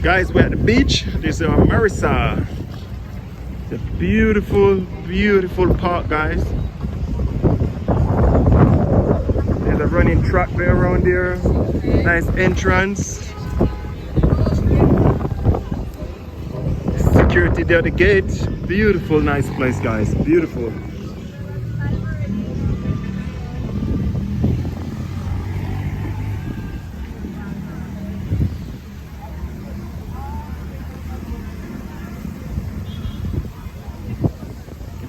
Guys, we're at the beach. This is Marissa. It's a beautiful, beautiful park, guys. There's a running track there around there. Nice entrance. Security there at the gate. Beautiful, nice place, guys. Beautiful.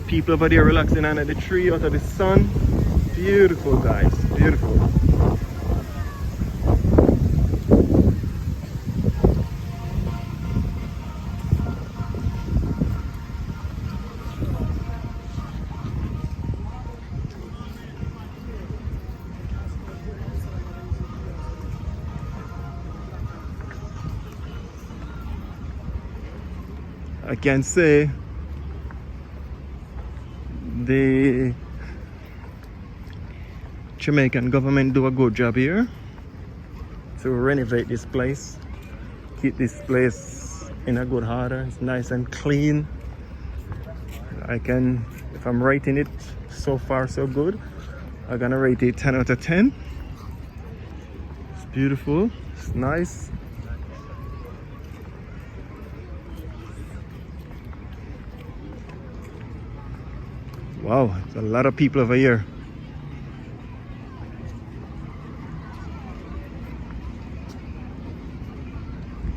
People over there relaxing under the tree out of the sun. Beautiful, guys. Beautiful. I can say the Jamaican government do a good job here to renovate this place, keep this place in a good order. It's nice and clean. If I'm rating it, so far so good, I'm gonna rate it 10 out of 10. It's beautiful, it's nice. Wow, there's a lot of people over here.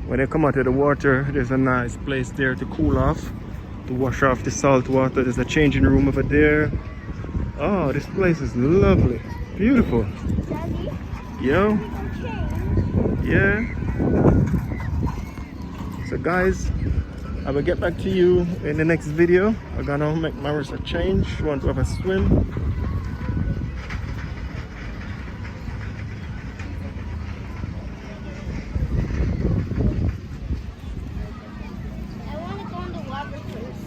When they come out of the water, there's a nice place there to cool off, to wash off the salt water. There's a changing room over there. Oh, this place is lovely. Beautiful. Daddy? Yo. Yeah. So guys, I will get back to you in the next video. I'm gonna make Marissa change. She wants to have a swim. I want to go in the water first.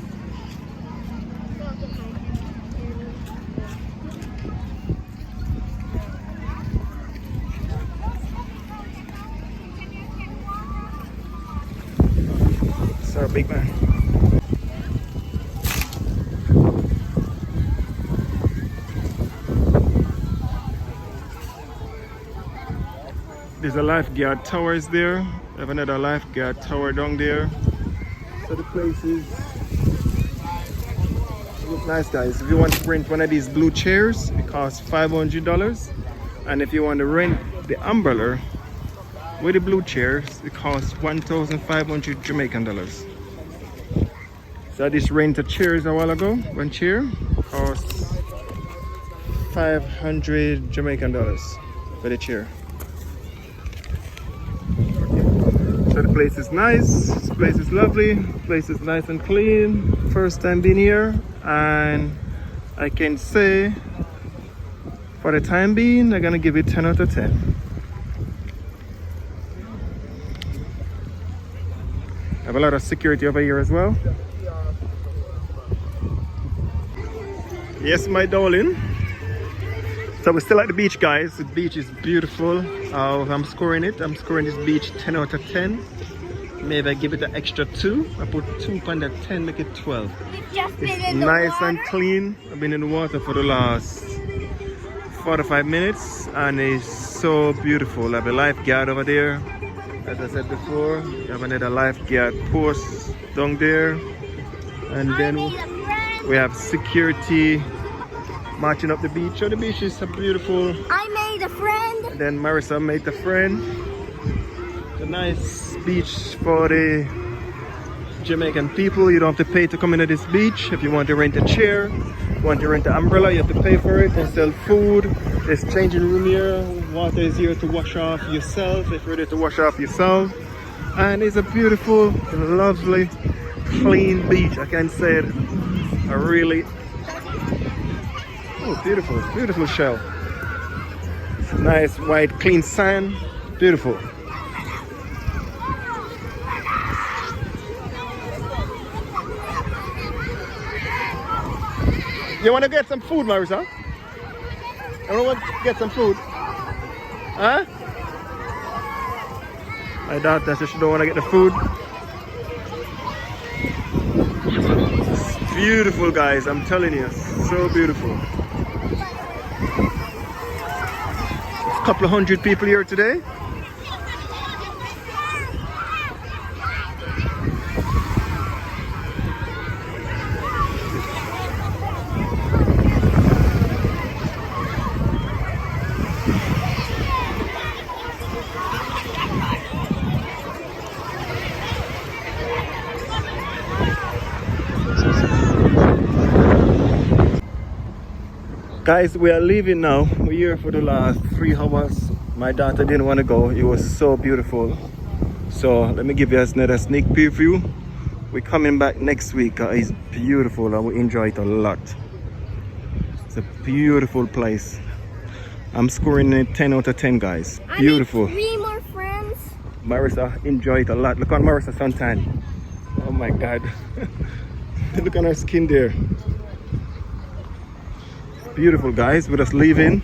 Sorry, big man. There's a lifeguard tower there. I have another lifeguard tower down there. So the place look nice, guys. If you want to rent one of these blue chairs, it costs $500. And if you want to rent the umbrella with the blue chairs, it costs 1,500 Jamaican dollars. So I just rented chairs a while ago. One chair costs 500 Jamaican dollars for the chair. So the place is nice, this place is lovely, the place is nice and clean. First time being here, and I can say for the time being, I'm gonna give it 10 out of 10. I have a lot of security over here as well. Yes, my darling. So we're still at the beach, guys. The beach is beautiful. I'm scoring this beach 10 out of 10. Maybe I give it an extra 2. I put 2 on that 10, make it 12. It's nice and clean. I've been in the water for the last 45 minutes and it's so beautiful. I have a lifeguard over there. As I said before, you have another lifeguard post down there. And then we have security marching up the beach. So the beach is so beautiful. I made a friend. And then Marissa made a friend. It's a nice beach for the Jamaican people. You don't have to pay to come into this beach. If you want to rent a chair, want to rent an umbrella, you have to pay for it. They sell food. There's changing room here. Water is here to wash off yourself if you're ready to wash off yourself. And it's a beautiful, lovely, clean beach. I can say it. A really beautiful, beautiful shell. Nice white, clean sand. Beautiful. You want to get some food, Marissa? I want to get some food. Huh? My daughter says she don't want to get the food. It's beautiful, guys. I'm telling you, so beautiful. A couple of hundred people here today. Guys, we are leaving now. We're here for the last 3 hours. My daughter didn't want to go. It was so beautiful. So let me give you another sneak preview. We're coming back next week. It's beautiful and we enjoy it a lot. It's a beautiful place. I'm scoring a 10 out of 10, guys. Beautiful. I need 3 more friends. Marissa enjoyed it a lot. Look on Marissa suntan. Oh my God. Look on her skin there. Beautiful, guys. We're just leaving,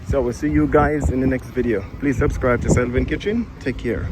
so we'll see you guys in the next video. Please subscribe to Selvin Kitchen. Take care.